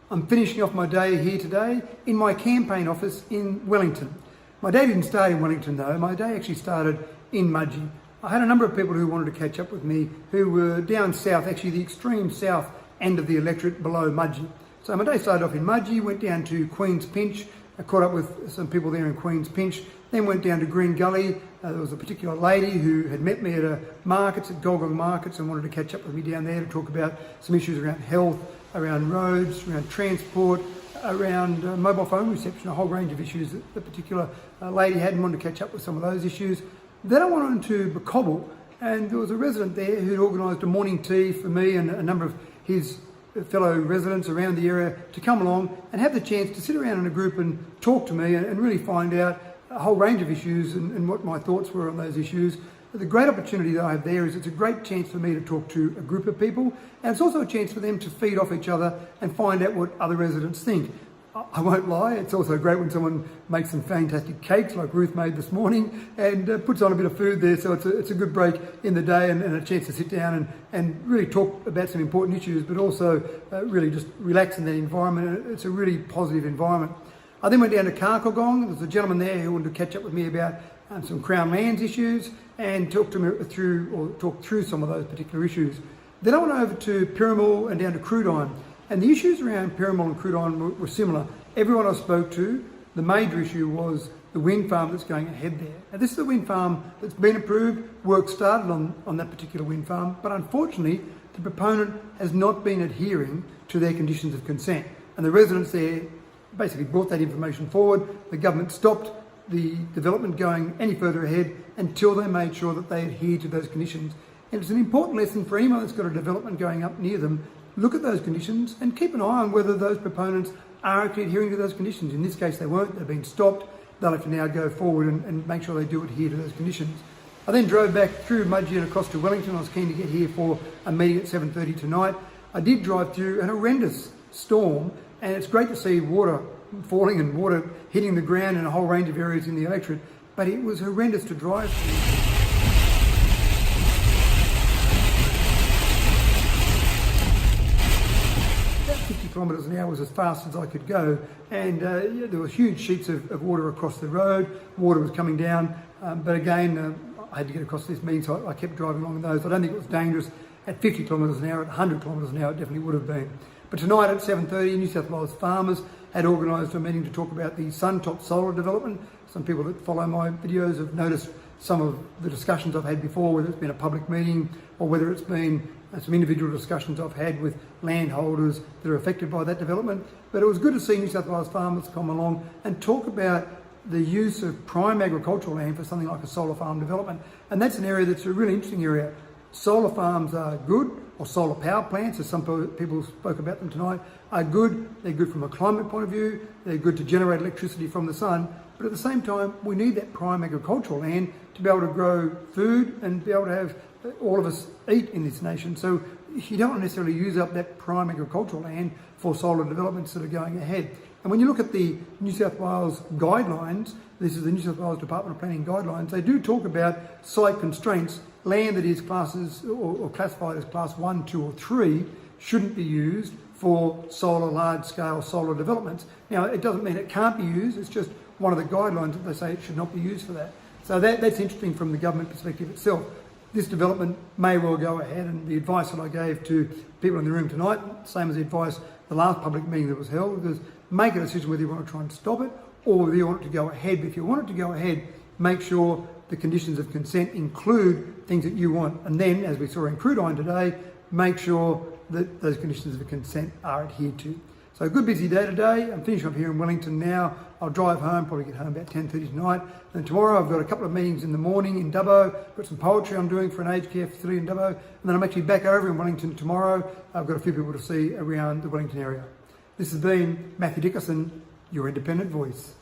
I'm finishing off my day here today in my campaign office in Wellington. My day didn't start in Wellington though, my day actually started in Mudgee. I had a number of people who wanted to catch up with me who were down south, actually the extreme south end of the electorate below Mudgee. So my day started off in Mudgee, went down to Queen's Pinch, I caught up with some people there in Queen's Pinch, then went down to Green Gully. There was a particular lady who had met me at a markets, at Golgong Markets, and wanted to catch up with me down there to talk about some issues around health, around roads, around transport, around mobile phone reception, a whole range of issues that the particular lady had, and wanted to catch up with some of those issues. Then I went on to Bacobble, and there was a resident there who'd organised a morning tea for me and a number of his fellow residents around the area to come along and have the chance to sit around in a group and talk to me and really find out a whole range of issues and what my thoughts were on those issues. The great opportunity that I have there is it's a great chance for me to talk to a group of people, and it's also a chance for them to feed off each other and find out what other residents think. I won't lie, it's also great when someone makes some fantastic cakes like Ruth made this morning and puts on a bit of food there, so it's a good break in the day and a chance to sit down and really talk about some important issues, but also really just relax in that environment. It's a really positive environment. I then went down to Karkogong. There was a gentleman there who wanted to catch up with me about some Crown Lands issues and talk through some of those particular issues. Then I went over to Piramal and down to Crudine. And the issues around Piramal and Crudine were similar. Everyone I spoke to, the major issue was the wind farm that's going ahead there. Now this is the wind farm that's been approved, work started on that particular wind farm, but unfortunately the proponent has not been adhering to their conditions of consent. And the residents there basically brought that information forward. The government stopped the development going any further ahead until they made sure that they adhered to those conditions. And it's an important lesson for anyone that's got a development going up near them. Look at those conditions and keep an eye on whether those proponents are actually adhering to those conditions. In this case, they weren't. They've been stopped. They'll have to now go forward and make sure they do adhere to those conditions. I then drove back through Mudgee and across to Wellington. I was keen to get here for a meeting at 7:30 tonight. I did drive through an horrendous storm, and it's great to see water falling and water hitting the ground in a whole range of areas in the electorate, but it was horrendous to drive through. 50 kilometres an hour was as fast as I could go, and there were huge sheets of water across the road. Water was coming down, but again, I had to get across this meeting, so I kept driving along those. I don't think it was dangerous at 50 kilometres an hour. At 100 kilometres an hour, it definitely would have been. But tonight at 7:30, New South Wales farmers had organised a meeting to talk about the Suntop solar development. Some people that follow my videos have noticed some of the discussions I've had before, whether it's been a public meeting or whether it's been some individual discussions I've had with landholders that are affected by that development. But it was good to see New South Wales farmers come along and talk about the use of prime agricultural land for something like a solar farm development. And that's an area that's a really interesting area. Solar farms are good, or solar power plants, as some people spoke about them tonight, are good. They're good from a climate point of view. They're good to generate electricity from the sun. But at the same time, we need that prime agricultural land to be able to grow food and be able to have all of us eat in this nation. So you don't want to necessarily use up that prime agricultural land for solar developments that are going ahead. And when you look at the New South Wales guidelines, this is the New South Wales Department of Planning guidelines, they do talk about site constraints. Land that is classes or classified as class 1, 2 or 3 shouldn't be used for solar, large-scale solar developments. Now, it doesn't mean it can't be used, it's just one of the guidelines that they say it should not be used for that. So that's interesting from the government perspective itself. This development may well go ahead, and the advice that I gave to people in the room tonight, same as the advice the last public meeting that was held, was make a decision whether you want to try and stop it or whether you want it to go ahead. But if you want it to go ahead, make sure the conditions of consent include things that you want. And then, as we saw in Crudine today, make sure that those conditions of consent are adhered to. So a good busy day today. I'm finishing up here in Wellington now. I'll drive home, probably get home about 10:30 tonight. And tomorrow I've got a couple of meetings in the morning in Dubbo. Got some poetry I'm doing for an aged care facility in Dubbo. And then I'm actually back over in Wellington tomorrow. I've got a few people to see around the Wellington area. This has been Mathew Dickerson, your independent voice.